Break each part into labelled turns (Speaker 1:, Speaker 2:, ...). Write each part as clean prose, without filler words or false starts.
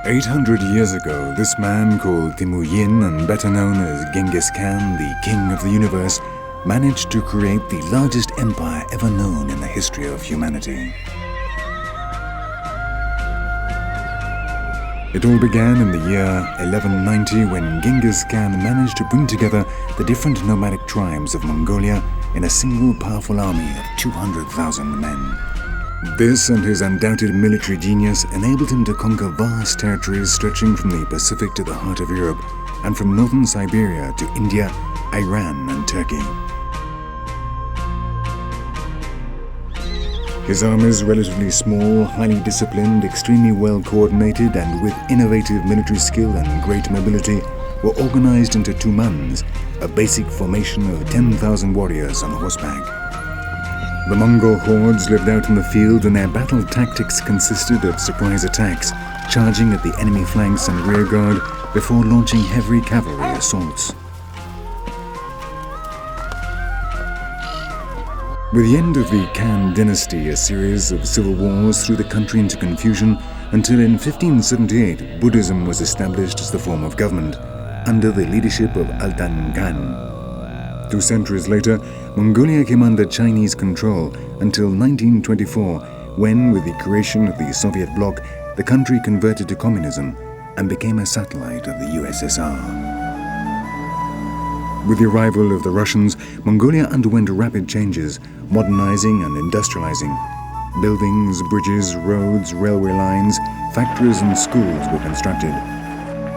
Speaker 1: 800 years ago, this man called Timuyin, and better known as Genghis Khan, the king of the universe, managed to create the largest empire ever known in the history of humanity. It all began in the year 1190 when Genghis Khan managed to bring together the different nomadic tribes of Mongolia in a single powerful army of 200,000 men. This and his undoubted military genius enabled him to conquer vast territories stretching from the Pacific to the heart of Europe and from northern Siberia to India, Iran and Turkey. His armies, relatively small, highly disciplined, extremely well coordinated and with innovative military skill and great mobility, were organized into toumans, a basic formation of 10,000 warriors on horseback. The Mongol hordes lived out in the field, and their battle tactics consisted of surprise attacks, charging at the enemy flanks and rearguard before launching heavy cavalry assaults. With the end of the Khan dynasty, a series of civil wars threw the country into confusion until in 1578 Buddhism was established as the form of government, under the leadership of Altan Khan. 2 centuries later, Mongolia came under Chinese control until 1924, when, with the creation of the Soviet bloc, the country converted to communism and became a satellite of the USSR. With the arrival of the Russians, Mongolia underwent rapid changes, modernizing and industrializing. Buildings, bridges, roads, railway lines, factories and schools were constructed.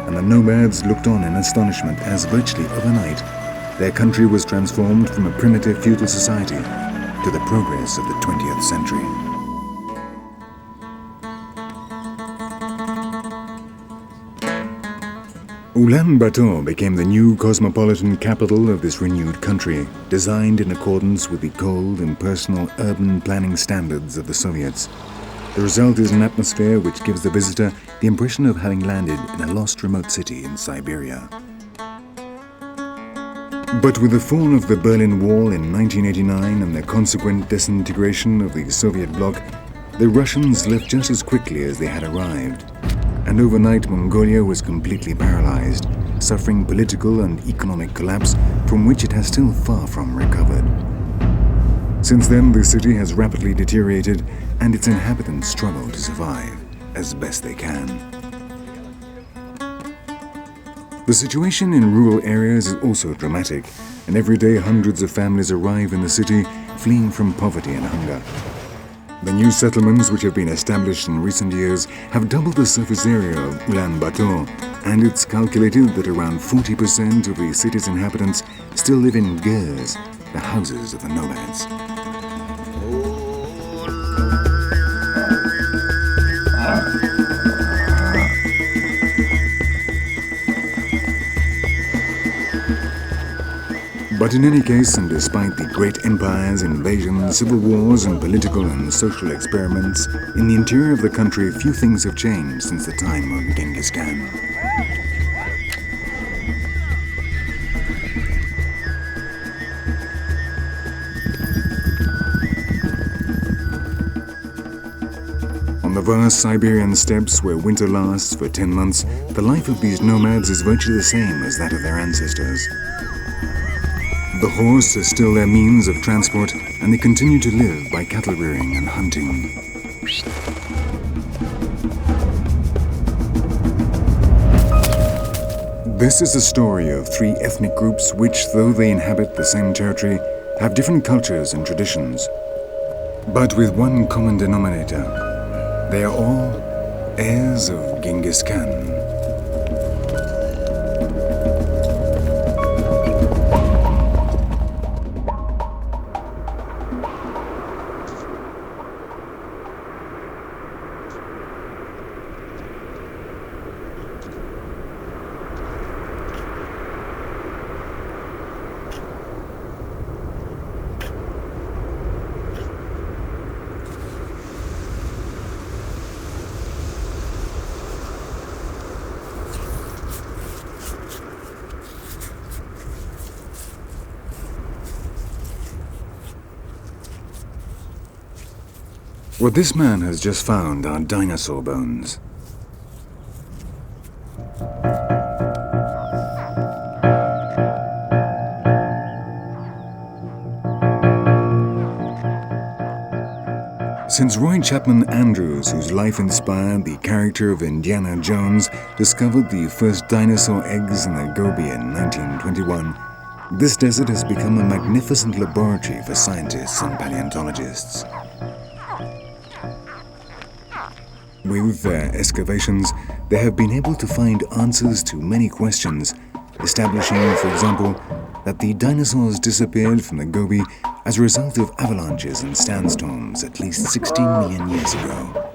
Speaker 1: And the nomads looked on in astonishment as virtually overnight, their country was transformed from a primitive feudal society to the progress of the 20th century. Ulaanbaatar became the new cosmopolitan capital of this renewed country, designed in accordance with the cold, impersonal urban planning standards of the Soviets. The result is an atmosphere which gives the visitor the impression of having landed in a lost remote city in Siberia. But with the fall of the Berlin Wall in 1989 and the consequent disintegration of the Soviet bloc, the Russians left just as quickly as they had arrived. And overnight, Mongolia was completely paralyzed, suffering political and economic collapse from which it has still far from recovered. Since then, the city has rapidly deteriorated and its inhabitants struggle to survive as best they can. The situation in rural areas is also dramatic, and every day hundreds of families arrive in the city fleeing from poverty and hunger. The new settlements which have been established in recent years have doubled the surface area of Ulaanbaatar, and it's calculated that around 40% of the city's inhabitants still live in HEIRS, the houses of the nomads. But in any case, and despite the great empires, invasions, civil wars, and political and social experiments, in the interior of the country, few things have changed since the time of Genghis Khan. On the vast Siberian steppes, where winter lasts for 10 months, the life of these nomads is virtually the same as that of their ancestors. The horse is still their means of transport, and they continue to live by cattle rearing and hunting. This is the story of 3 ethnic groups which, though they inhabit the same territory, have different cultures and traditions. But with one common denominator, they are all heirs of Genghis Khan. What this man has just found are dinosaur bones. Since Roy Chapman Andrews, whose life inspired the character of Indiana Jones, discovered the first dinosaur eggs in the Gobi in 1921, this desert has become a magnificent laboratory for scientists and paleontologists. With their excavations, they have been able to find answers to many questions, establishing, for example, that the dinosaurs disappeared from the Gobi as a result of avalanches and sandstorms at least 16 million years ago.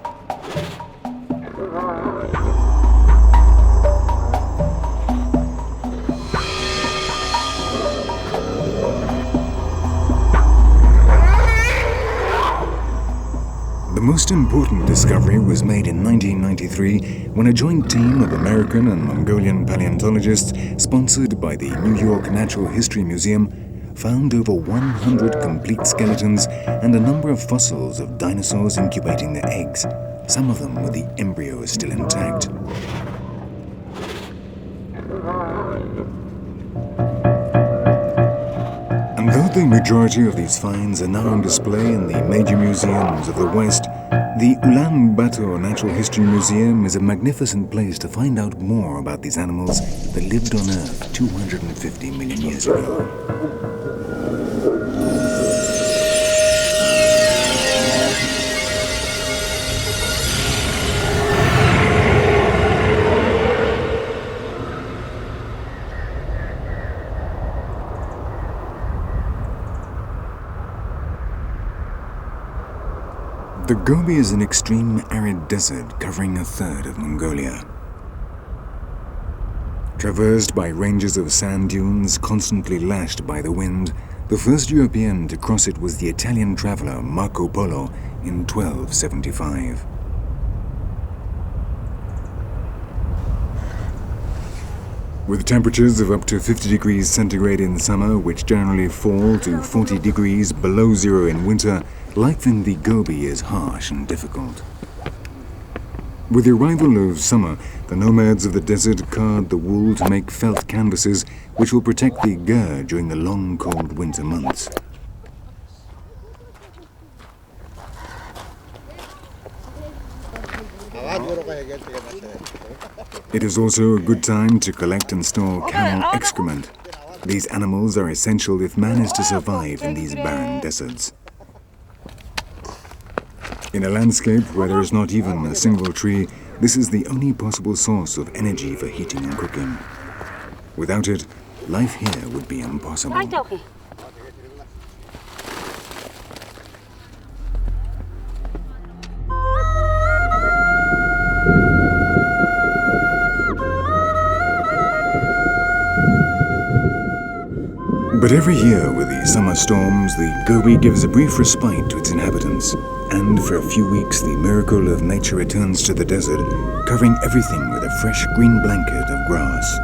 Speaker 1: The most important discovery was made in 1993 when a joint team of American and Mongolian paleontologists, sponsored by the New York Natural History Museum, found over 100 complete skeletons and a number of fossils of dinosaurs incubating their eggs, some of them with the embryos still intact. And though the majority of these finds are now on display in the major museums of the West, the Ulaanbaatar Natural History Museum is a magnificent place to find out more about these animals that lived on Earth 250 million years ago. The Gobi is an extreme arid desert covering a third of Mongolia. Traversed by ranges of sand dunes constantly lashed by the wind, the first European to cross it was the Italian traveler Marco Polo in 1275. With temperatures of up to 50 degrees centigrade in summer, which generally fall to 40 degrees below zero in winter, life in the Gobi is harsh and difficult. With the arrival of summer, the nomads of the desert card the wool to make felt canvases which will protect the gur during the long, cold winter months. It is also a good time to collect and store camel excrement. These animals are essential if man is to survive in these barren deserts. In a landscape where there is not even a single tree, this is the only possible source of energy for heating and cooking. Without it, life here would be impossible. But every year with the summer storms, the Gobi gives a brief respite to its inhabitants. And for a few weeks, the miracle of nature returns to the desert, covering everything with a fresh green blanket of grass.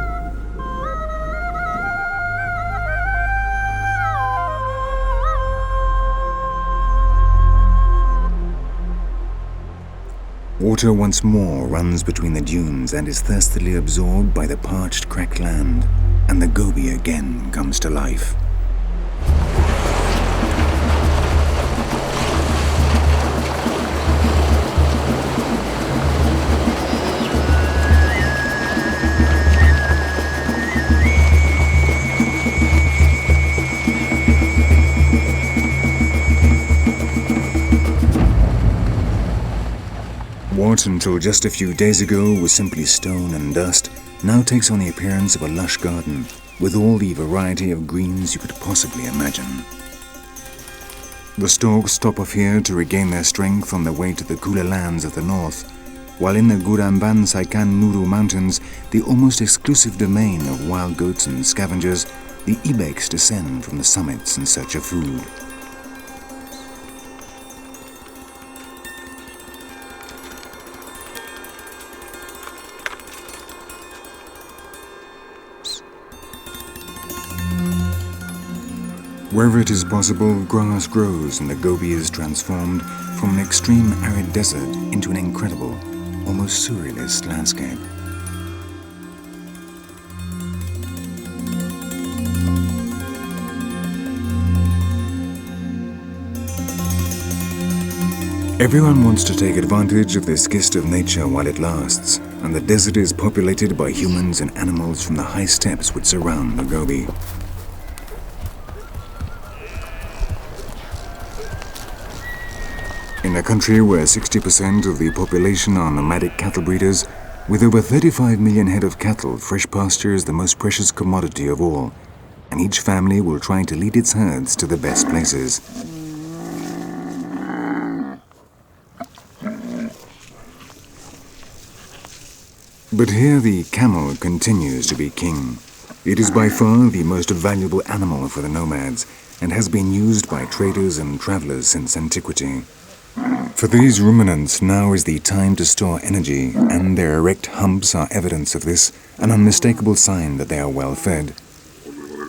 Speaker 1: Water once more runs between the dunes and is thirstily absorbed by the parched, cracked land, and the Gobi again comes to life. What, until just a few days ago, was simply stone and dust, now takes on the appearance of a lush garden, with all the variety of greens you could possibly imagine. The storks stop off here to regain their strength on their way to the cooler lands of the north, while in the Guramban Saikan Nuru Mountains, the almost exclusive domain of wild goats and scavengers, the ibex descend from the summits in search of food. Wherever it is possible, grass grows and the Gobi is transformed from an extreme arid desert into an incredible, almost surrealist landscape. Everyone wants to take advantage of this gift of nature while it lasts, and the desert is populated by humans and animals from the high steppes which surround the Gobi. In a country where 60% of the population are nomadic cattle breeders, with over 35 million head of cattle, fresh pasture is the most precious commodity of all, and each family will try to lead its herds to the best places. But here the camel continues to be king. It is by far the most valuable animal for the nomads and has been used by traders and travelers since antiquity. For these ruminants, now is the time to store energy, and their erect humps are evidence of this, an unmistakable sign that they are well fed.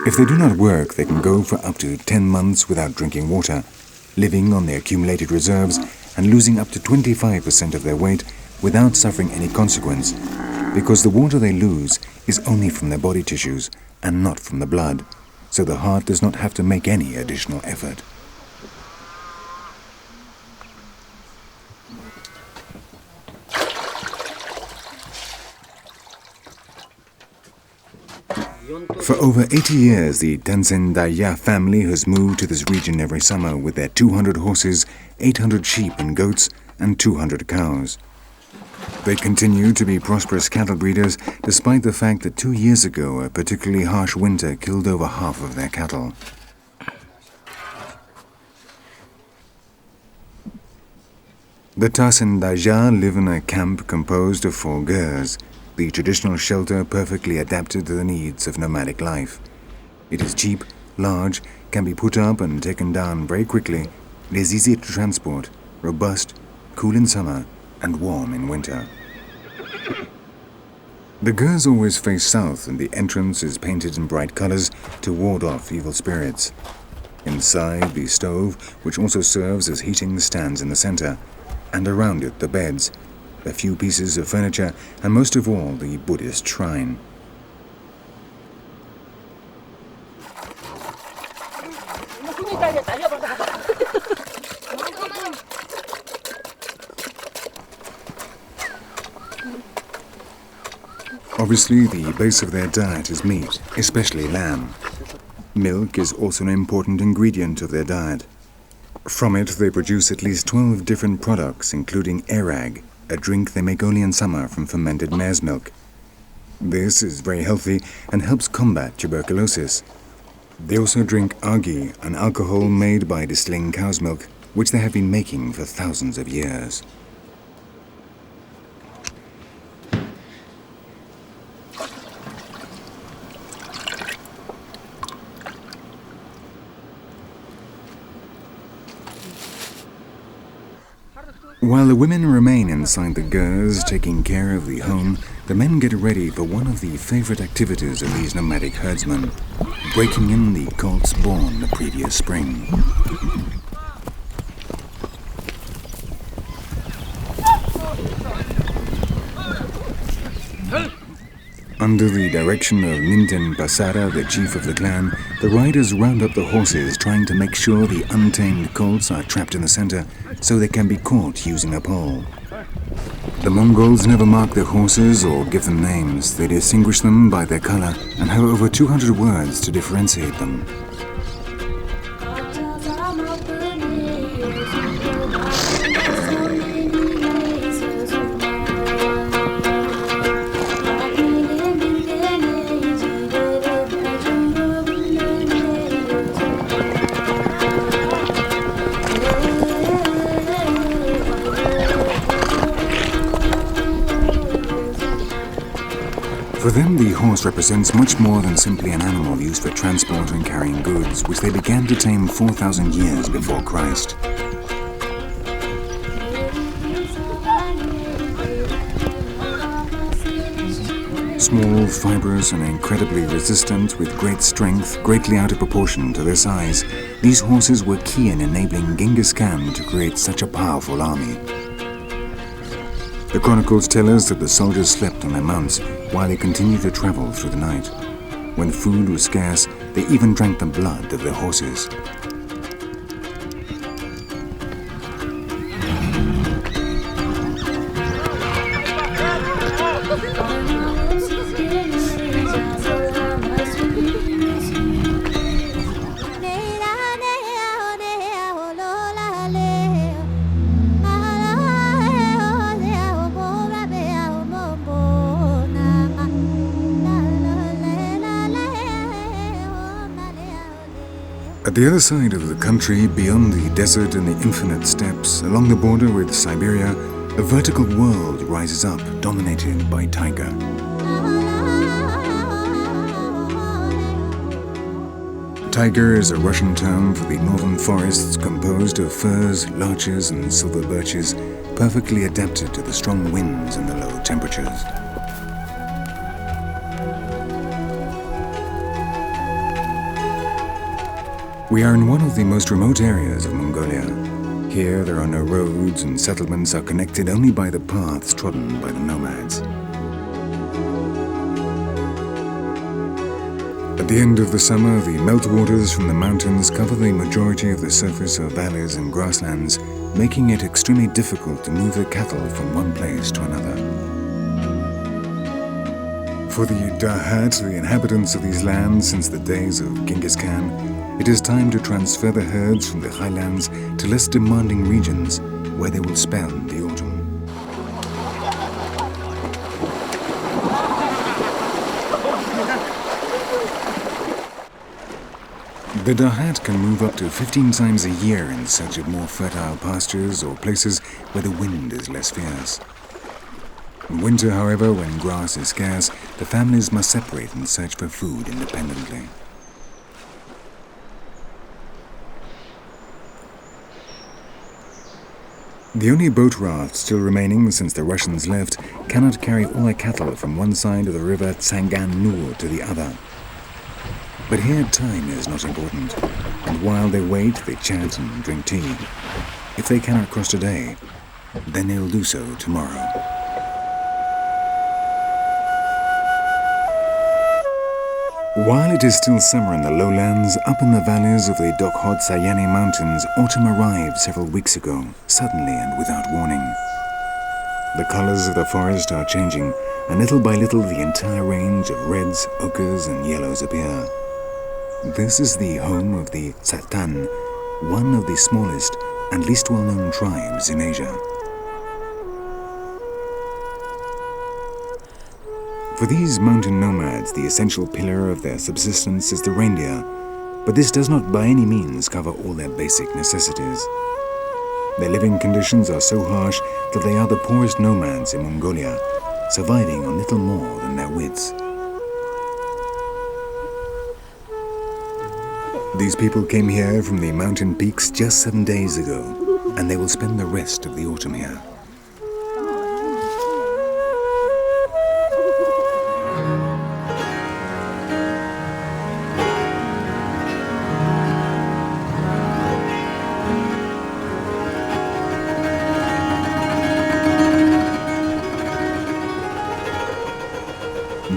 Speaker 1: If they do not work, they can go for up to 10 months without drinking water, living on their accumulated reserves and losing up to 25% of their weight without suffering any consequence, because the water they lose is only from their body tissues and not from the blood, so the heart does not have to make any additional effort. For over 80 years, the Tanzendaya family has moved to this region every summer with their 200 horses, 800 sheep and goats, and 200 cows. They continue to be prosperous cattle breeders despite the fact that 2 years ago a particularly harsh winter killed over half of their cattle. The Tanzendaya live in a camp composed of 4 ghers, the traditional shelter perfectly adapted to the needs of nomadic life. It is cheap, large, can be put up and taken down very quickly. It is easy to transport, robust, cool in summer, and warm in winter. The ghers always face south, and the entrance is painted in bright colors to ward off evil spirits. Inside, the stove, which also serves as heating, stands in the center, and around it the beds, a few pieces of furniture, and most of all the Buddhist shrine. Obviously, the base of their diet is meat, especially lamb. Milk is also an important ingredient of their diet. From it, they produce at least 12 different products, including airag, a drink they make only in summer from fermented mare's milk. This is very healthy and helps combat tuberculosis. They also drink agi, an alcohol made by distilling cow's milk, which they have been making for thousands of years. While the women remain inside the ghers taking care of the home, the men get ready for one of the favorite activities of these nomadic herdsmen, breaking in the colts born the previous spring. Under the direction of Ninten Pasara, the chief of the clan, the riders round up the horses, trying to make sure the untamed colts are trapped in the center so they can be caught using a pole. The Mongols never mark their horses or give them names. They distinguish them by their color and have over 200 words to differentiate them. For them, the horse represents much more than simply an animal used for transport and carrying goods, which they began to tame 4,000 years before Christ. Small, fibrous, and incredibly resistant, with great strength, greatly out of proportion to their size, these horses were key in enabling Genghis Khan to create such a powerful army. The chronicles tell us that the soldiers slept on their mounts while they continued to travel through the night. When food was scarce, they even drank the blood of their horses. At the other side of the country, beyond the desert and the infinite steppes, along the border with Siberia, a vertical world rises up, dominated by taiga. Taiga is a Russian term for the northern forests composed of firs, larches and silver birches, perfectly adapted to the strong winds and the low temperatures. We are in one of the most remote areas of Mongolia. Here there are no roads and settlements are connected only by the paths trodden by the nomads. At the end of the summer, the meltwaters from the mountains cover the majority of the surface of valleys and grasslands, making it extremely difficult to move the cattle from one place to another. For the Dahat, the inhabitants of these lands since the days of Genghis Khan, it is time to transfer the herds from the highlands to less demanding regions where they will spend the autumn. The Dahat can move up to 15 times a year in search of more fertile pastures or places where the wind is less fierce. In winter, however, when grass is scarce, the families must separate and search for food independently. The only boat raft still remaining since the Russians left cannot carry all their cattle from one side of the river Tsangan-Nur to the other. But here time is not important, and while they wait, they chat and drink tea. If they cannot cross today, then they'll do so tomorrow. While it is still summer in the lowlands, up in the valleys of the Dokhotsayani Mountains, autumn arrived several weeks ago, suddenly and without warning. The colors of the forest are changing, and little by little the entire range of reds, ochres, and yellows appear. This is the home of the Tsatan, one of the smallest and least well-known tribes in Asia. For these mountain nomads, the essential pillar of their subsistence is the reindeer, but this does not by any means cover all their basic necessities. Their living conditions are so harsh that they are the poorest nomads in Mongolia, surviving on little more than their wits. These people came here from the mountain peaks just 7 days ago, and they will spend the rest of the autumn here.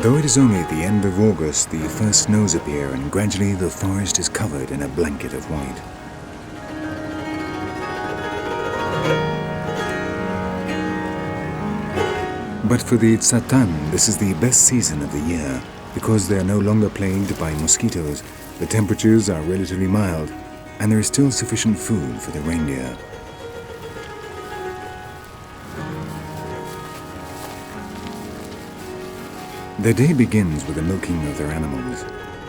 Speaker 1: Though it is only at the end of August, the first snows appear and gradually the forest is covered in a blanket of white. But for the Tsatan, this is the best season of the year, because they are no longer plagued by mosquitoes, the temperatures are relatively mild, and there is still sufficient food for the reindeer. Their day begins with the milking of their animals.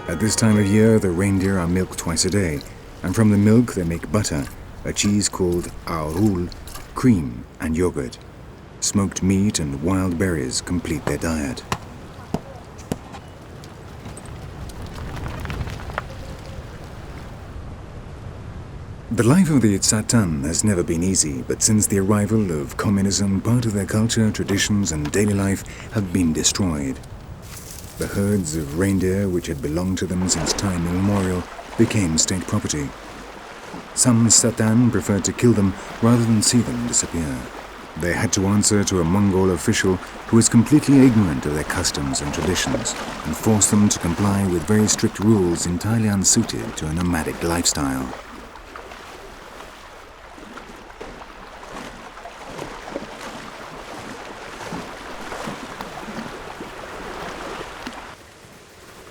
Speaker 1: At this time of year, the reindeer are milked twice a day, and from the milk they make butter, a cheese called aurul, cream and yogurt. Smoked meat and wild berries complete their diet. The life of the Tsatan has never been easy, but since the arrival of communism, part of their culture, traditions and daily life have been destroyed. The herds of reindeer, which had belonged to them since time immemorial, became state property. Some Tsatan preferred to kill them rather than see them disappear. They had to answer to a Mongol official who was completely ignorant of their customs and traditions and forced them to comply with very strict rules entirely unsuited to a nomadic lifestyle.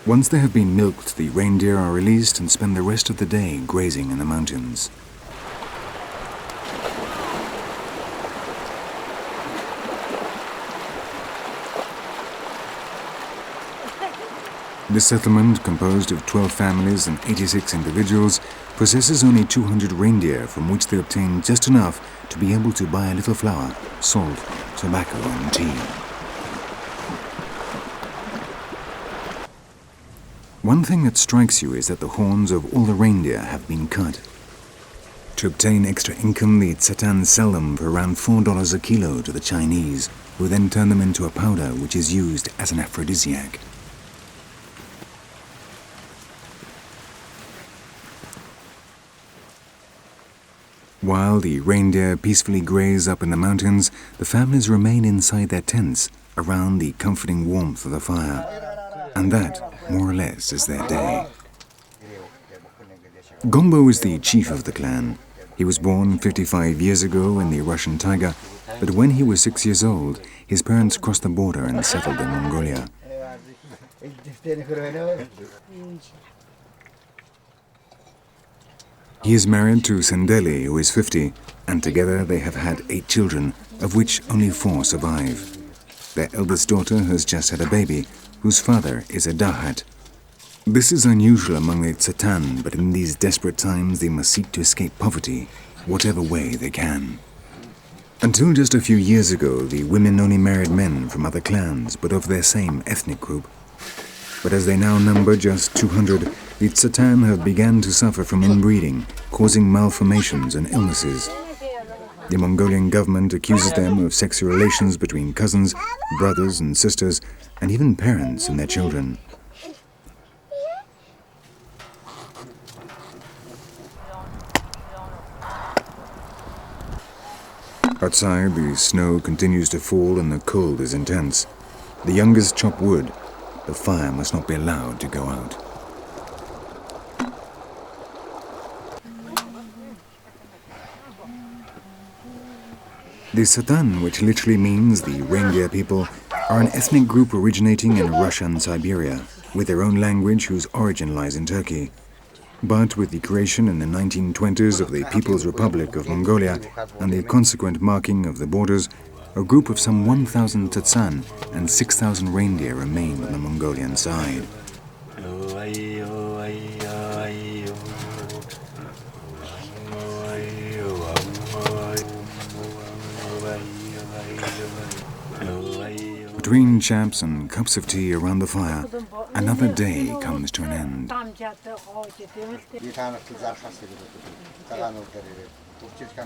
Speaker 1: Once they have been milked, the reindeer are released and spend the rest of the day grazing in the mountains. The settlement, composed of 12 families and 86 individuals, possesses only 200 reindeer, from which they obtain just enough to be able to buy a little flour, salt, tobacco and tea. One thing that strikes you is that the horns of all the reindeer have been cut. To obtain extra income, the Tsatan sell them for around $4 a kilo to the Chinese, who then turn them into a powder which is used as an aphrodisiac. While the reindeer peacefully graze up in the mountains, the families remain inside their tents, around the comforting warmth of the fire. And that, more or less, is their day. Gombo is the chief of the clan. He was born 55 years ago in the Russian taiga, but when he was 6 years old, his parents crossed the border and settled in Mongolia. He is married to Sendeli, who is 50, and together they have had 8 children, of which only 4 survive. Their eldest daughter has just had a baby, whose father is a dahat. This is unusual among the Tsatan, but in these desperate times they must seek to escape poverty, whatever way they can. Until just a few years ago, the women only married men from other clans, but of their same ethnic group. But as they now number just 200, the Tsatan have begun to suffer from inbreeding, causing malformations and illnesses. The Mongolian government accuses them of sexual relations between cousins, brothers and sisters, and even parents and their children. Outside, the snow continues to fall and the cold is intense. The youngest chop wood. The fire must not be allowed to go out. The Satan, which literally means the reindeer people, are an ethnic group originating in Russia and Siberia, with their own language whose origin lies in Turkey. But with the creation in the 1920s of the People's Republic of Mongolia and the consequent marking of the borders, a group of some 1,000 Tsatan and 6,000 reindeer remain on the Mongolian side. Between chaps and cups of tea around the fire, another day comes to an end.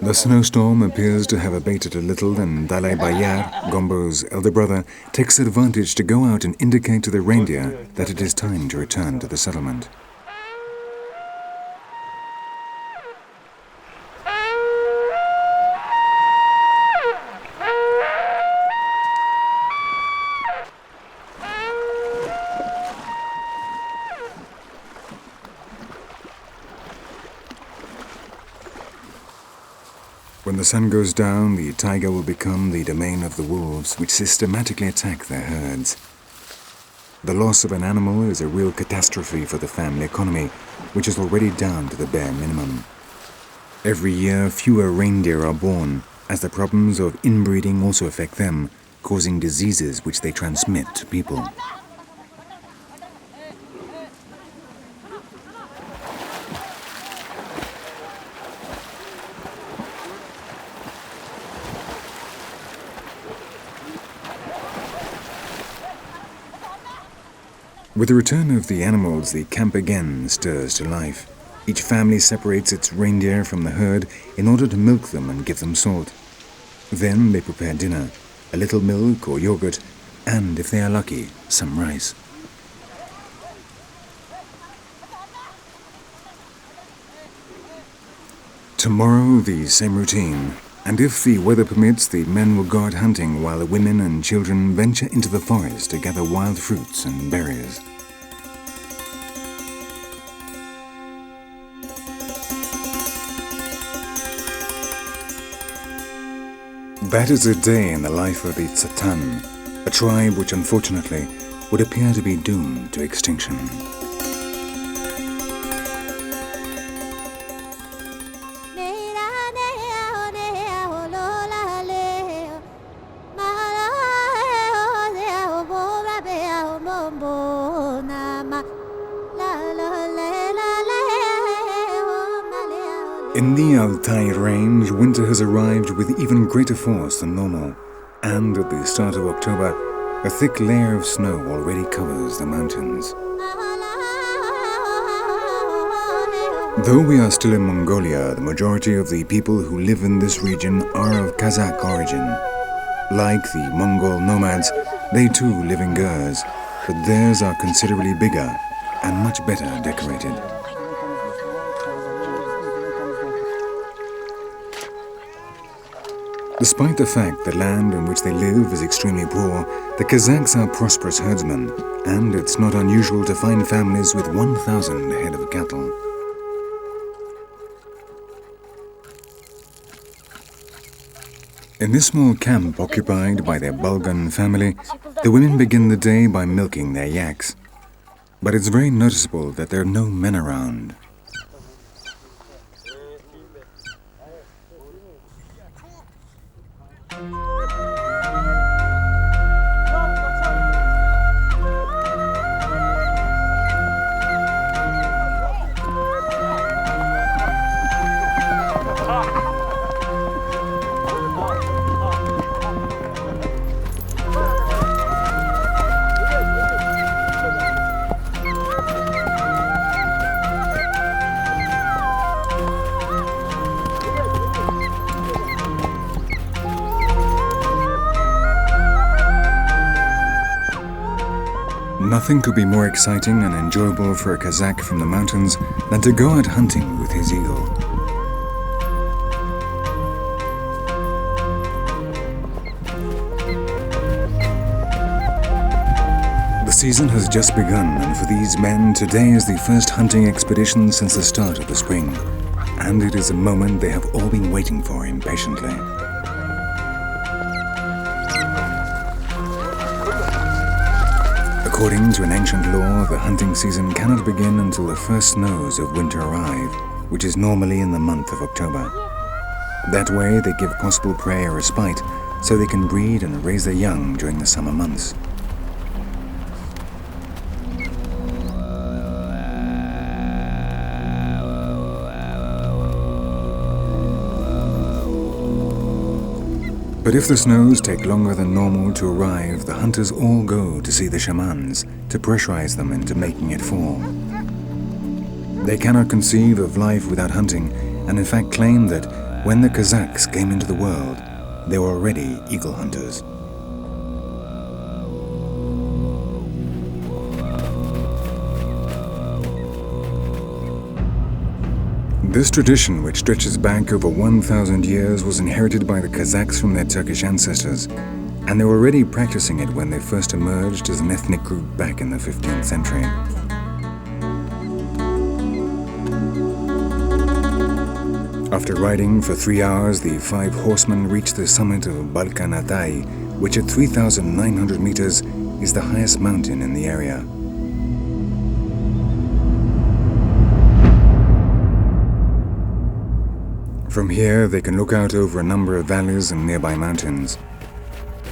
Speaker 1: The snowstorm appears to have abated a little, and Dalai Bayar, Gombo's elder brother, takes advantage to go out and indicate to the reindeer that it is time to return to the settlement. When the sun goes down, the taiga will become the domain of the wolves, which systematically attack their herds. The loss of an animal is a real catastrophe for the family economy, which is already down to the bare minimum. Every year, fewer reindeer are born, as the problems of inbreeding also affect them, causing diseases which they transmit to people. With the return of the animals, the camp again stirs to life. Each family separates its reindeer from the herd in order to milk them and give them salt. Then they prepare dinner, a little milk or yogurt, and, if they are lucky, some rice. Tomorrow, the same routine. And if the weather permits, the men will go out hunting while the women and children venture into the forest to gather wild fruits and berries. That is a day in the life of the Tsatan, a tribe which unfortunately would appear to be doomed to extinction.
Speaker 2: Nama
Speaker 1: In the Altai range, winter has arrived with even greater force than normal, and at the start of October, a thick layer of snow already covers the mountains. Though we are still in Mongolia, the majority of the people who live in this region are of Kazakh origin. Like the Mongol nomads, they too live in HEIRS, but theirs are considerably bigger and much better decorated. Despite the fact the land in which they live is extremely poor, the Kazakhs are prosperous herdsmen, and it's not unusual to find families with 1,000 head of cattle. In this small camp occupied by their Bulgan family, the women begin the day by milking their yaks. But it's very noticeable that there are no men around. Nothing could be more exciting and enjoyable for a Kazakh from the mountains than to go out hunting with his eagle. The season has just begun, and for these men, today is the first hunting expedition since the start of the spring, and it is a moment they have all been waiting for impatiently. According to an ancient law, the hunting season cannot begin until the first snows of winter arrive, which is normally in the month of October. That way, they give possible prey a respite, so they can breed and raise their young during the summer months. But if the snows take longer than normal to arrive, the hunters all go to see the shamans to pressurize them into making it fall. They cannot conceive of life without hunting, and in fact claim that when the Kazakhs came into the world, they were already eagle hunters. This tradition, which stretches back over 1,000 years, was inherited by the Kazakhs from their Turkish ancestors, and they were already practicing it when they first emerged as an ethnic group back in the 15th century. After riding for 3 hours, the 5 horsemen reached the summit of Balkan Altai, which at 3,900 meters is the highest mountain in the area. From here, they can look out over a number of valleys and nearby mountains.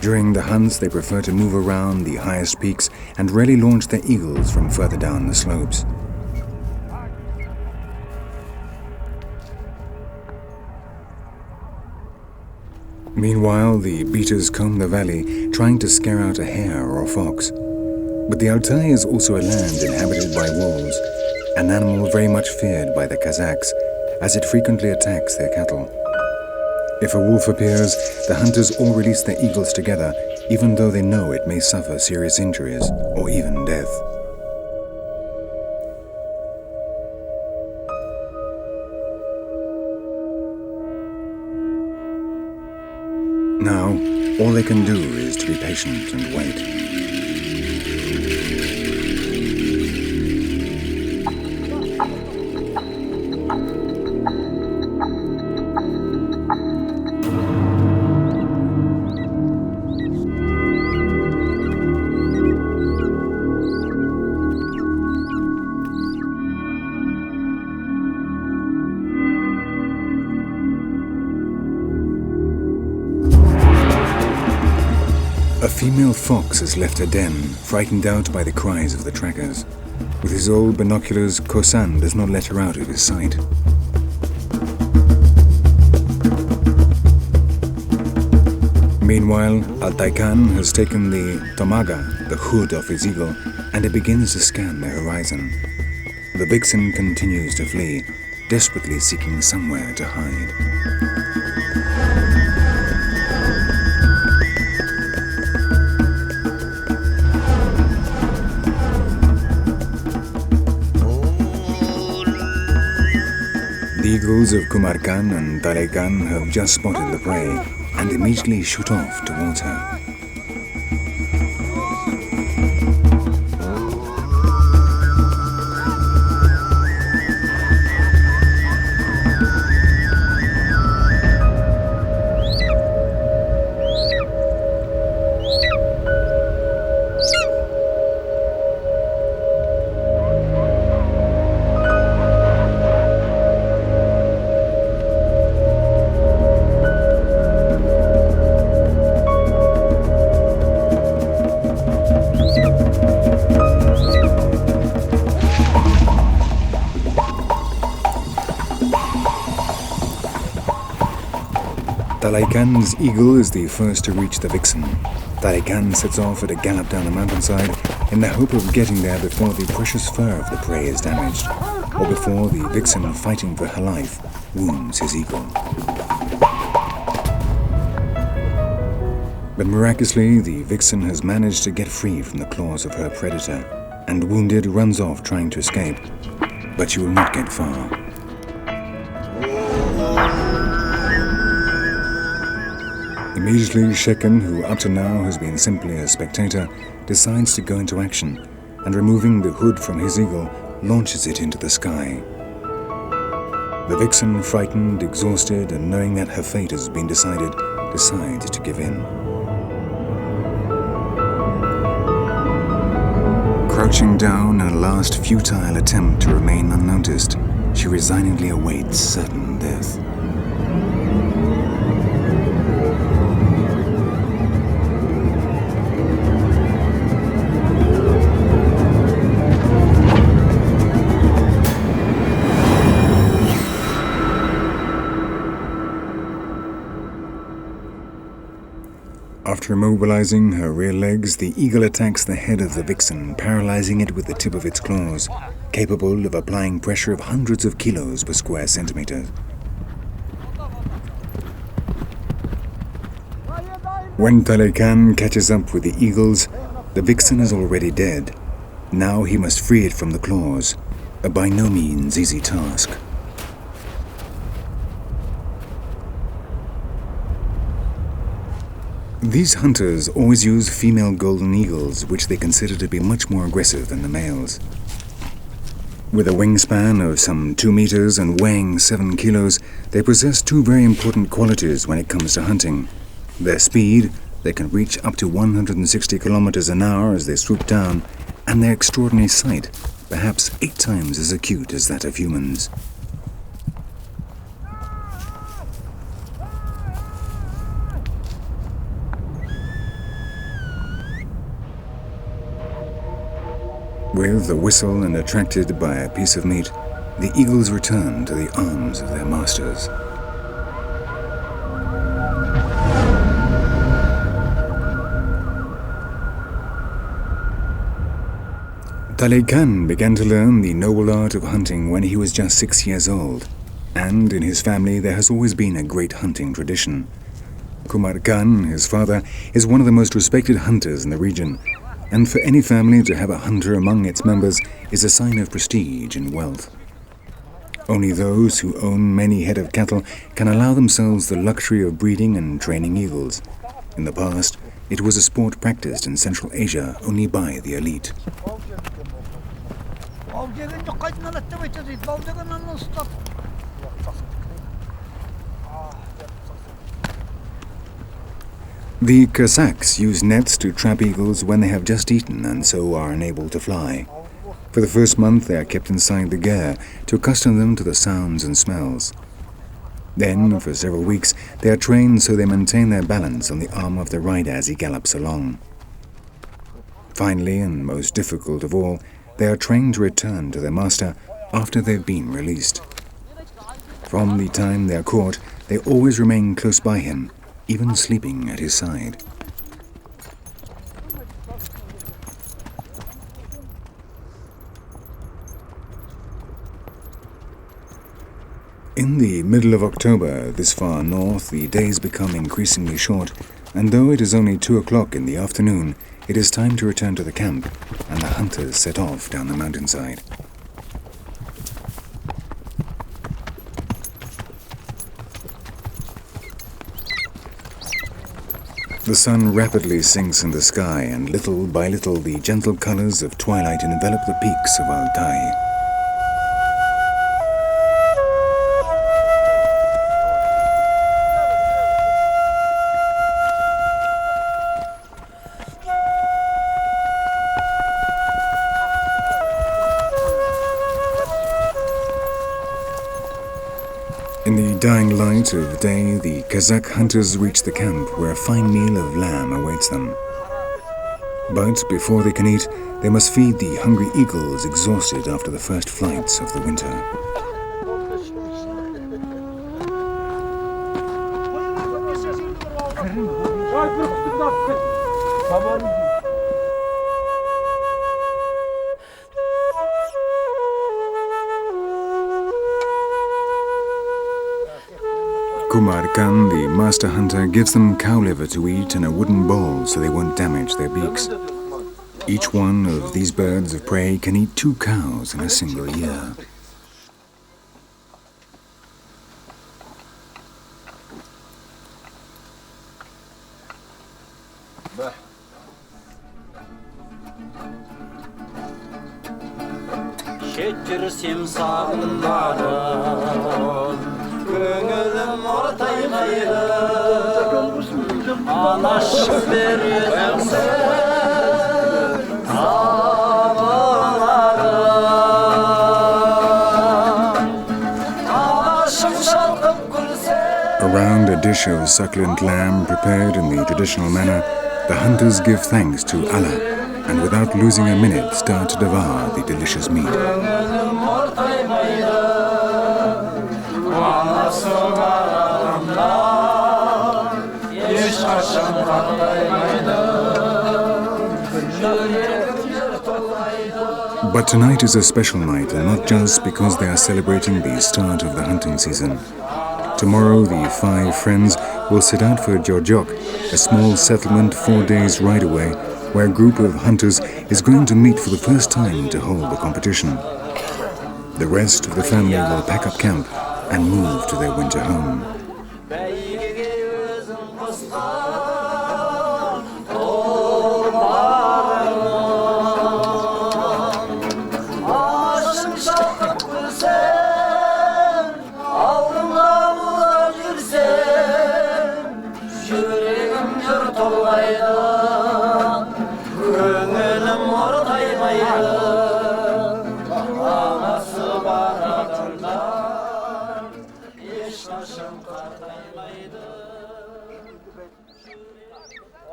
Speaker 1: During the hunts, they prefer to move around the highest peaks and rarely launch their eagles from further down the slopes. Meanwhile, the beaters comb the valley, trying to scare out a hare or a fox. But the Altai is also a land inhabited by wolves, an animal very much feared by the Kazakhs, as it frequently attacks their cattle. If a wolf appears, the hunters all release their eagles together, even though they know it may suffer serious injuries or even death. Now, all they can do is to be patient and wait. A female fox has left her den, frightened out by the cries of the trackers. With his old binoculars, Kosan does not let her out of his sight. Meanwhile, Altai Khan has taken the tomaga, the hood of his eagle, and it begins to scan the horizon. The vixen continues to flee, desperately seeking somewhere to hide. The eagles of Kumar Khan and Talai Khan have just spotted the prey and immediately shoot off towards her. Talai Khan's eagle is the first to reach the vixen. Talai Khan sets off at a gallop down the mountainside in the hope of getting there before the precious fur of the prey is damaged, or before the vixen, fighting for her life, wounds his eagle. But miraculously, the vixen has managed to get free from the claws of her predator, and wounded runs off trying to escape, but she will not get far. Immediately, Shekin, who up to now has been simply a spectator, decides to go into action, and removing the hood from his eagle, launches it into the sky. The vixen, frightened, exhausted, and knowing that her fate has been decided, decides to give in. Crouching down in a last futile attempt to remain unnoticed, she resignedly awaits certain death. After immobilizing her rear legs, the eagle attacks the head of the vixen, paralyzing it with the tip of its claws, capable of applying pressure of hundreds of kilos per square centimeter. When Talai Khan catches up with the eagles, the vixen is already dead. Now he must free it from the claws, a by no means easy task. These hunters always use female golden eagles, which they consider to be much more aggressive than the males. With a wingspan of some 2 meters and weighing 7 kilos, they possess two very important qualities when it comes to hunting. Their speed, they can reach up to 160 kilometers an hour as they swoop down, and their extraordinary sight, perhaps 8 times as acute as that of humans. With a whistle and attracted by a piece of meat, the eagles return to the arms of their masters. Talai Khan began to learn the noble art of hunting when he was just 6 years old, and in his family there has always been a great hunting tradition. Kumar Khan, his father, is one of the most respected hunters in the region, and for any family to have a hunter among its members is a sign of prestige and wealth. Only those who own many head of cattle can allow themselves the luxury of breeding and training eagles. In the past, it was a sport practiced in Central Asia only by the elite. The Cossacks use nets to trap eagles when they have just eaten and so are unable to fly. For the first month they are kept inside the ger to accustom them to the sounds and smells. Then, for several weeks, they are trained so they maintain their balance on the arm of the rider as he gallops along. Finally, and most difficult of all, they are trained to return to their master after they've been released. From the time they are caught, they always remain close by him, even sleeping at his side. In the middle of October, this far north, the days become increasingly short, and though it is only 2 o'clock in the afternoon, it is time to return to the camp, and the hunters set off down the mountainside. The sun rapidly sinks in the sky, and little by little the gentle colors of twilight envelop the peaks of Altai. In the dying light of day, the Kazakh hunters reach the camp where a fine meal of lamb awaits them. But before they can eat, they must feed the hungry eagles exhausted after the first flights of the winter. Kumar Khan, the master hunter, gives them cow liver to eat in a wooden bowl so they won't damage their beaks. Each one of these birds of prey can eat 2 cows in a single year. Around a dish of succulent lamb prepared in the traditional manner, the hunters give thanks to Allah and without losing a minute start to devour the delicious meat. But tonight is a special night, and not just because they are celebrating the start of the hunting season. Tomorrow, the 5 friends will set out for Jorjok, a small settlement 4 days' ride away, where a group of hunters is going to meet for the first time to hold the competition. The rest of the family will pack up camp and move to their winter home.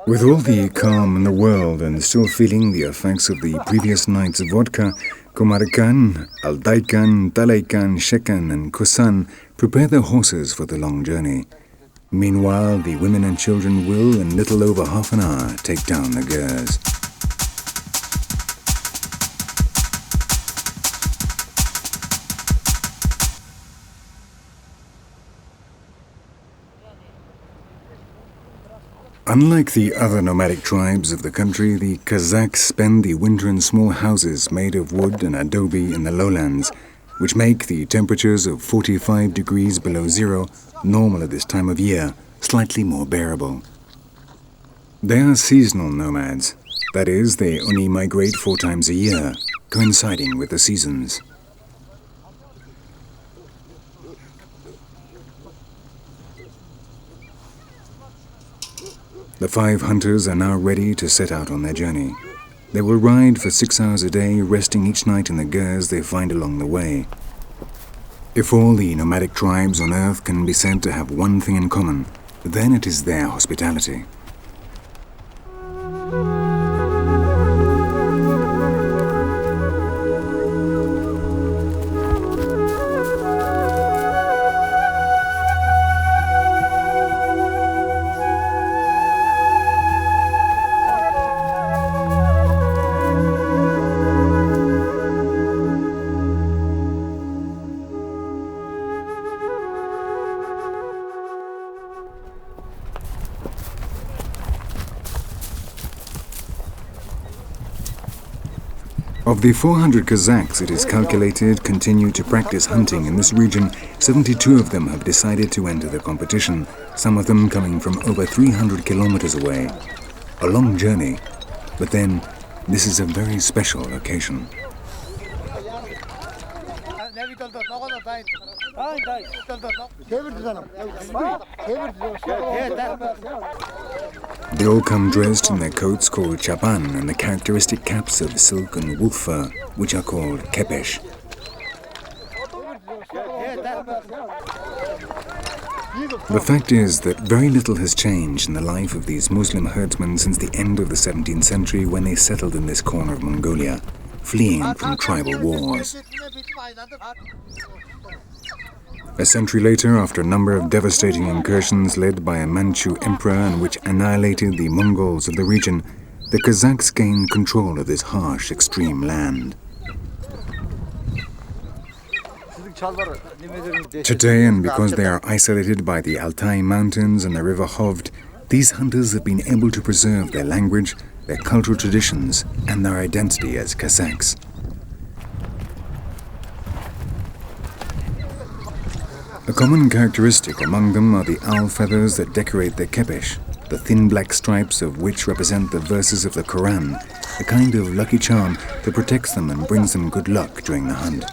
Speaker 1: With all the calm in the world and still feeling the effects of the previous night's vodka, Kumar Khan, Altai Khan, Talai Khan, Shekan and Kusan prepare their horses for the long journey. Meanwhile, the women and children will, in little over half an hour, take down the girs. Unlike the other nomadic tribes of the country, the Kazakhs spend the winter in small houses made of wood and adobe in the lowlands, which make the temperatures of 45 degrees below zero, normal at this time of year, slightly more bearable. They are seasonal nomads. That is, they only migrate 4 times a year, coinciding with the seasons. The 5 hunters are now ready to set out on their journey. They will ride for 6 hours a day, resting each night in the girs they find along the way. If all the nomadic tribes on Earth can be said to have one thing in common, then it is their hospitality. Of the 400 Kazakhs it is calculated continue to practice hunting in this region, 72 of them have decided to enter the competition, some of them coming from over 300 kilometers away. A long journey, but then this is a very special occasion. They all come dressed in their coats called chapan and the characteristic caps of silk and wolf fur, which are called kepesh. The fact is that very little has changed in the life of these Muslim herdsmen since the end of the 17th century when they settled in this corner of Mongolia, fleeing from tribal wars. A century later, after a number of devastating incursions led by a Manchu emperor and which annihilated the Mongols of the region, the Kazakhs gained control of this harsh, extreme land. Today, and because they are isolated by the Altai Mountains and the river Hovd, these hunters have been able to preserve their language, their cultural traditions, and their identity as Kazakhs. A common characteristic among them are the owl feathers that decorate their kepesh, the thin black stripes of which represent the verses of the Quran, a kind of lucky charm that protects them and brings them good luck during the hunt.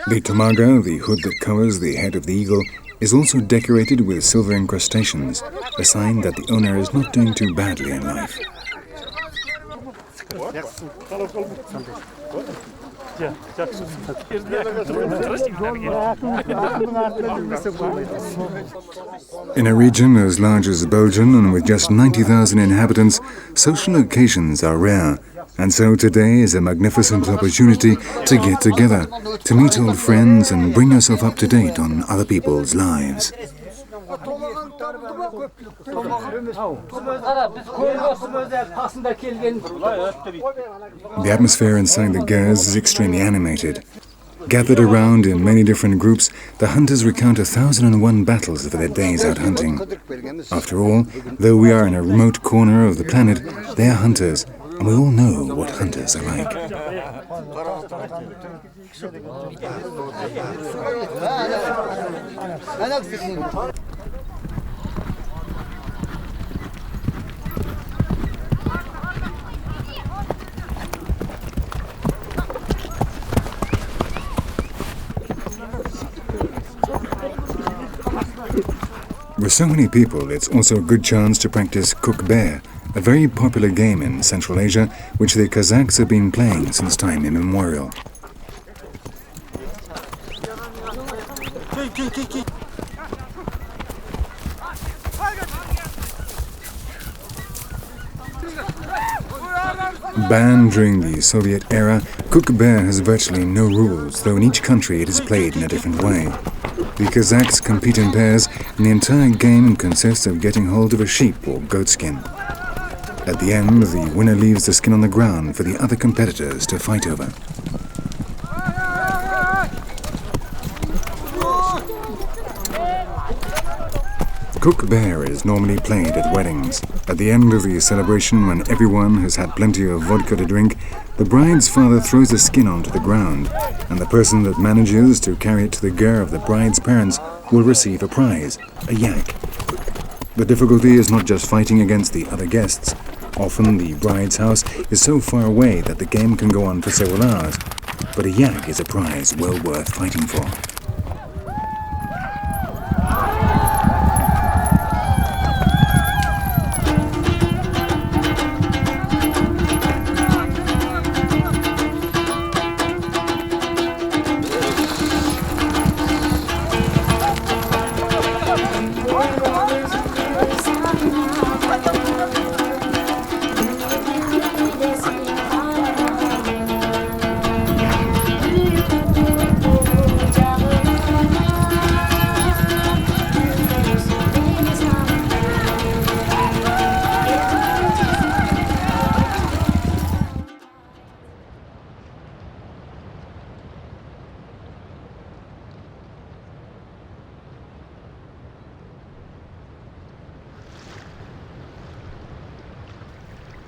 Speaker 1: The tomaga, the hood that covers the head of the eagle, is also decorated with silver incrustations, a sign that the owner is not doing too badly in life. In a region as large as Belgium and with just 90,000 inhabitants, social occasions are rare, and so today is a magnificent opportunity to get together, to meet old friends and bring yourself up to date on other people's lives. The atmosphere inside the HEIRS is extremely animated. Gathered around in many different groups, the hunters recount 1,001 battles of their days out hunting. After all, though we are in a remote corner of the planet, they are hunters, and we all know what hunters are like. With so many people, it's also a good chance to practice cook bear, a very popular game in Central Asia, which the Kazakhs have been playing since time immemorial. Banned during the Soviet era, cook bear has virtually no rules, though in each country it is played in a different way. The Kazakhs compete in pairs, and the entire game consists of getting hold of a sheep or goat skin. At the end, the winner leaves the skin on the ground for the other competitors to fight over. Cook bear is normally played at weddings. At the end of the celebration, when everyone has had plenty of vodka to drink, the bride's father throws the skin onto the ground, and the person that manages to carry it to the ger of the bride's parents will receive a prize, a yak. The difficulty is not just fighting against the other guests. Often the bride's house is so far away that the game can go on for several hours, but a yak is a prize well worth fighting for.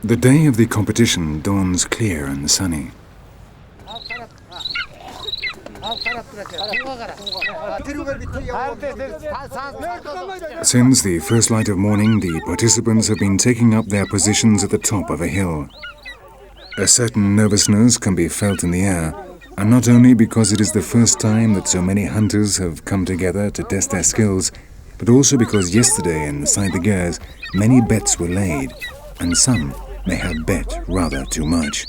Speaker 1: The day of the competition dawns clear and sunny. Since the first light of morning, the participants have been taking up their positions at the top of a hill. A certain nervousness can be felt in the air, and not only because it is the first time that so many hunters have come together to test their skills, but also because yesterday inside the GEIRS many bets were laid, and some may have bet rather too much.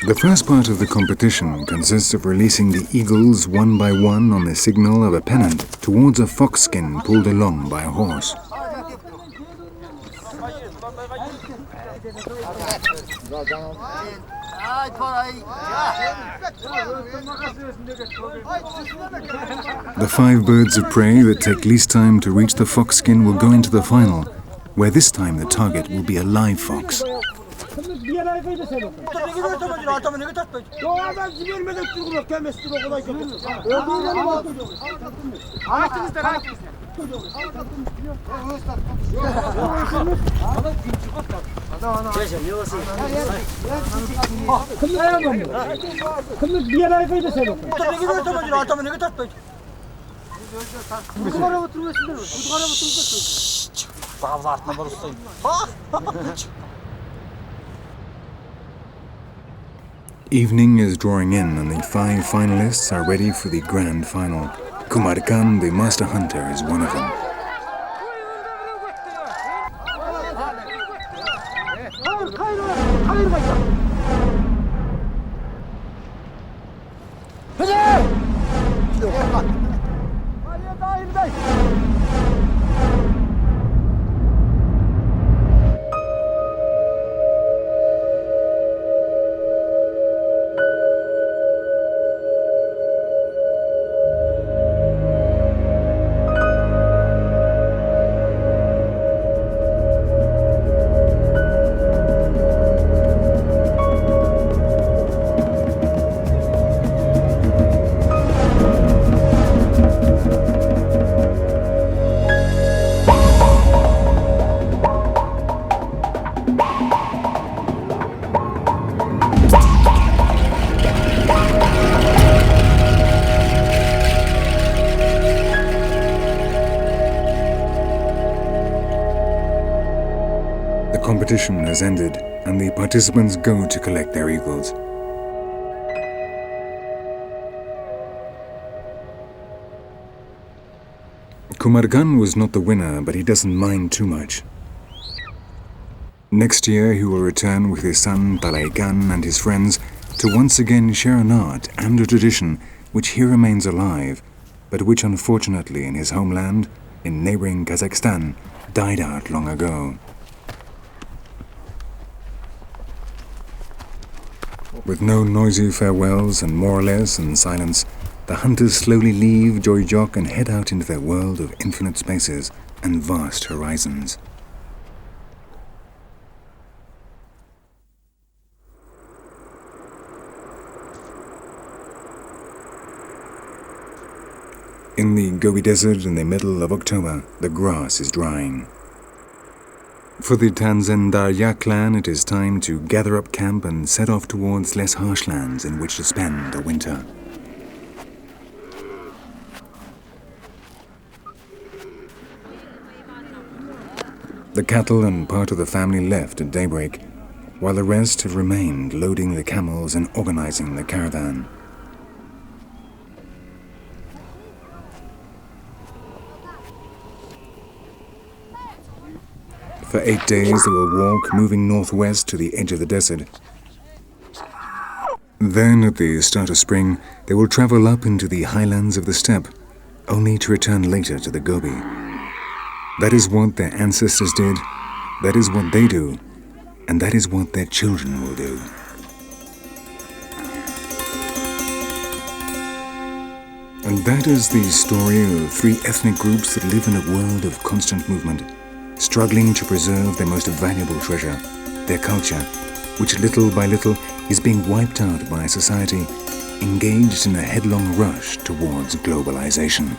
Speaker 1: The first part of the competition consists of releasing the eagles one by one on the signal of a pennant towards a fox skin pulled along by a horse. The 5 birds of prey that take least time to reach the fox skin will go into the final, where this time the target will be a live fox. Evening is drawing in and the 5 finalists are ready for the grand final. Kumar Khan, the master hunter, is one of them. The competition has ended, and the participants go to collect their eagles. Kumar Khan was not the winner, but he doesn't mind too much. Next year he will return with his son Talai Khan and his friends to once again share an art and a tradition which here remains alive, but which unfortunately in his homeland, in neighboring Kazakhstan, died out long ago. With no noisy farewells and more or less in silence, the hunters slowly leave Joyjok and head out into their world of infinite spaces and vast horizons. In the Gobi Desert in the middle of October, the grass is drying. For the Tanzendarya clan, it is time to gather up camp and set off towards less harsh lands in which to spend the winter. The cattle and part of the family left at daybreak, while the rest have remained loading the camels and organizing the caravan. For 8 days they will walk, moving northwest to the edge of the desert. Then, at the start of spring, they will travel up into the highlands of the steppe, only to return later to the Gobi. That is what their ancestors did, that is what they do, and that is what their children will do. And that is the story of 3 ethnic groups that live in a world of constant movement, struggling to preserve their most valuable treasure, their culture, which little by little is being wiped out by society engaged in a headlong rush towards globalization.